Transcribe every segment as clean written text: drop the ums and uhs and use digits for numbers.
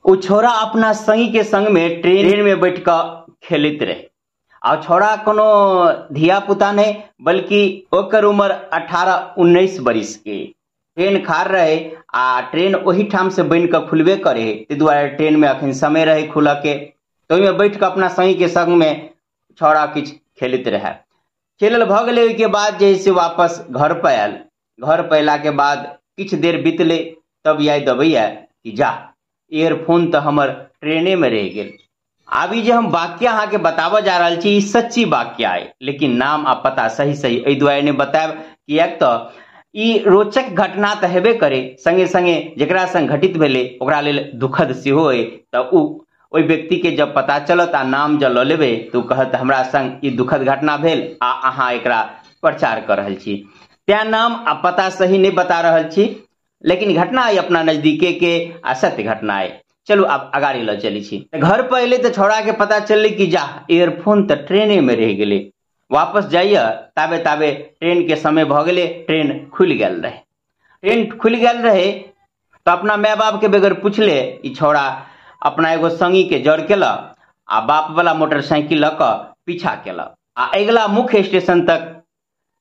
उ छोरा अपना संगी के संग में ट्रेन में बैठ कर खेलित रहे। आ छोरा कोनो धिया पुता नहीं बल्कि ओकर उम्र 18-19 बरिस के। ट्रेन खार रहे आ ट्रेन वही ठाम से बन कर खुलबे करे, ते दुआरे ट्रेन में अखन समय रहे खुल के, तो में बैठ कर अपना संगी के संग में छोरा किछ खेलित रहे। खेलल भ गए के बाद जैसे वापस घर पे आयल, घर पे अला के बाद किछ देर बीतले तब याद अबैया कि जा ईयरफोन तो हमर ट्रेने में रह गए। अभी जो हम वाक्य अहाँ के बतावा जा रहा छी सच्ची वाक्य है, लेकिन नाम आ पता सही सही एहि दुआरे ने बतायब कि एक तो ई रोचक घटना तो हेबे करे, संगे संगे जकरा संग घटित भेले ओकरा लेल दुखद सेहो है। तो ओई व्यक्ति के जब पता चलत आ नाम जब ल लेबे तो कहत हमरा संग ई दुखद घटना भेल आ अहाँ एकरा प्रचार कर रहल छी। त्या नाम आ पता सही नहीं बता रहल छी, लेकिन घटना है अपना नजदीके के आ सत्य घटना है। चलो अब अगाड़ी ल चली छी। घर पर अले तो छोड़ा के पता चलले कि जा ईयरफोन तो ट्रेने में रह गए। वापस जाइए ताबे ताबे ट्रेन के समय भ गए, ट्रेन खुल गल रहे। ट्रेन खुल गल रहे तो अपना माय बाप के बगैर पूछले ई छोड़ा अपना एगो संगी के जड़ केला आ बाप वाला मोटरसाइकिल लक पीछा केला आ अगला मुख्य स्टेशन तक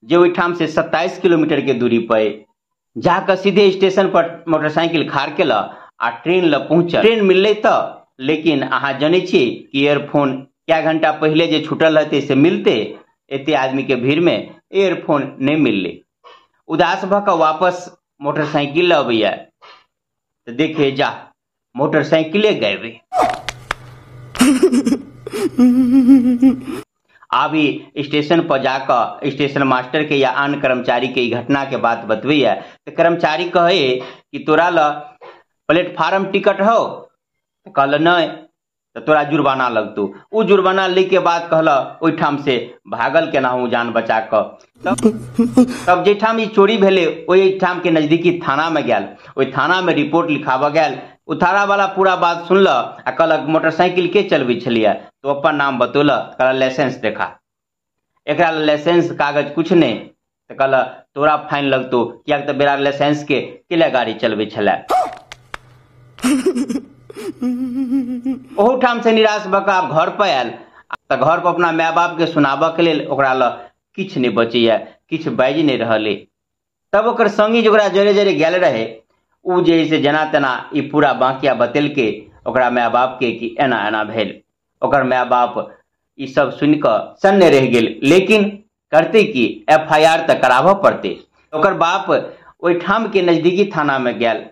जो ओहिठाम से 27 किलोमीटर के दूरी पर जाकर सीधे स्टेशन पर मोटरसाइकिल खाड़ केला आ ट्रेन ल पहुंच। ट्रेन मिलले तो, लेकिन अहाँ जाने छी कि ईयरफोन क्या घंटा पहले जो छूटल रहते से मिलते, एते आदमी के भीड़ में ईयरफोन नहीं मिलले। उदास भकर वापस मोटरसाइकिल अबैया तो देखे जा मोटरसाइकिले गए। अभी स्टेशन पर जाकर स्टेशन मास्टर के या अन्य कर्मचारी के घटना के बात बतवैया तो कर्मचारी कहे कि तोरा ल प्लेटफार्म टिकट हो, तो कहल नहीं तो तोरा जुर्माना लगतो। उ जुर्माना ले के बाद कहला ओइठाम से भागल के नाहू जान बचा कर। तब जेठाम ई चोरी भेले ओहि ठाम के नजदीकी थाना में गया, ओहि थाना में रिपोर्ट लिखावा गया। उ थाना वाला पूरा बात सुनल आ कहलक मोटरसाइकिल के चलबे छलिया, तो अपन नाम बतौल, कहल लाइसेंस देखा। एकरा लाइसेंस कागज कुछ नहीं, तो कहल तोरा फाइन लगतो, किया तो बेरा लाइसेंस के किला गाड़ी चलबे छला। ओहू ठाम से निराश भऽ कऽ घर पर आयल तो घर पर अपना माय बाप के सुनाबऽ के लेल ओकरा ल किछ नहीं बचैया, किछ बाजि नहीं रहले। तब ओकर संगी जोकरा जरे जरे गेल रहे उ जे से जना तना ई पूरा बाकिया बतेलके ओकरा माय बाप के कि एना एना भेल। ओकर माय बाप ई सब सुन कऽ सन्ने रह गेल, लेकिन करते कि FIR तो कराबऽ पड़ते। ओकर बाप ओहि ठाम के नजदीकी थाना में गेल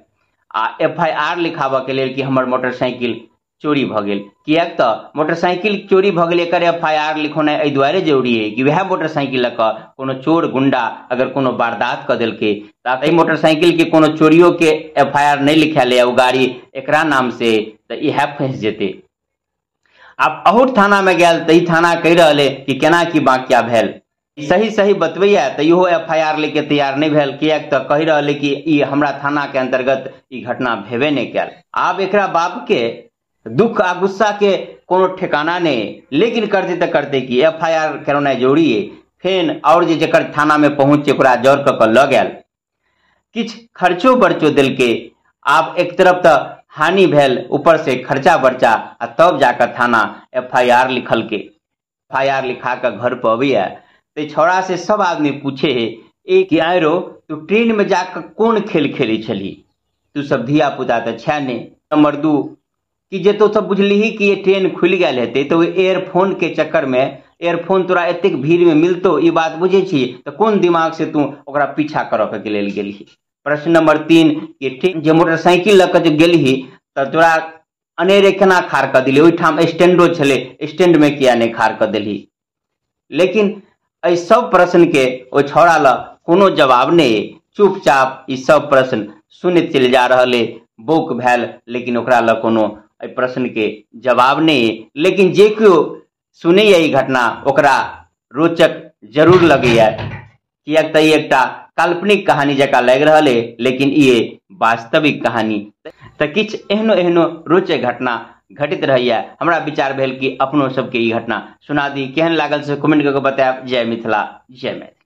आ FIR लिखाबऽ के लेल कि हमर मोटरसाइकिल चोरी भ गेल। कियाक तो मोटरसाइकिल चोरी भ गेल एकर FIR लिखौनाइ एहि दुआरे जरूरी है कि वह मोटरसाइकिल लऽ कऽ कोनो चोर गुंडा अगर कोनो वारदात कऽ देलकै तऽ एहि मोटरसाइकिल के कोनो चोरियो के FIR नहीं लिखायल है, ओ गाड़ी एकरा नाम से, तो इह फंस जेते। आब अहूठ थाना में गेल तो ई थाना कहि रहले कि केना की वाक्या भेल, सही सही बतबैया तो इहो FIR लेके तैयार नहीं भेल। कियाक तो कहि रहले कि ई हमरा थाना के अंतर्गत ई घटना भेबे नहीं कैल। आब एकरा बाप के दुख आ गुस्सा के कोनो ठिकाना नहीं, लेकिन करते कि FIR करौनाइ जरूरी है। फेन और जे जकर थाना में पहुंचे ओकरा जड़ कऽ ल गेल, किछ खर्चो बर्चो देलके। आब एक तरफ तो हानि भेल, ऊपर से खर्चा बर्चा, आ तब जाकर थाना FIR लिखल के। FIR लिखा कर घर पर अबैया तो छौड़ा से सब आदमी पूछे है ए कि आयरो तू ट्रेन में जाकर कौन खेल खेली छली, तू सब धिया पुता तो छै नहीं। नंबर 2 कि जे तो सब बुझली ही कि ये ट्रेन खुल गए हेते तो ईयरफोन के चक्कर में ईयरफोन तोरा एतेक भीड़ में मिलतो ई बात बुझे छी, तो कौन दिमाग से तू ओकरा पीछा करऽ के लेल गेलही। प्रश्न नंबर 3 कि ट्रेन जे मोटरसाइकिल लऽ के जो गेलही तो तोरा अनेरे केना खाड़ कर दिली, ओहिठाम स्टैंडो छले, स्टैंड में किया नहीं खाड़ कर दिली। लेकिन एहि सब प्रश्न के ओ छौड़ा ल कोनो जवाब नहीं, चुपचाप ई सब प्रश्न सुनैत चलि जा रहले, बौक भेल, लेकिन ओकरा ल कोनो एहि प्रश्न के जवाब नहीं। लेकिन जे केओ सुनैया ई घटना ओकरा रोचक जरूर लगैया, कियाक तऽ ई एकटा काल्पनिक कहानी जकाँ लागि रहले, लेकिन ई वास्तविक कहानी। तऽ किछ एहनो एहनो रोचक घटना घटित रहैया। हमरा विचार भेल कि अपनो सबके ई घटना सुना दी। केहन लागल से कमेंट करके बतायब। जय मिथिला, जय मैथिली।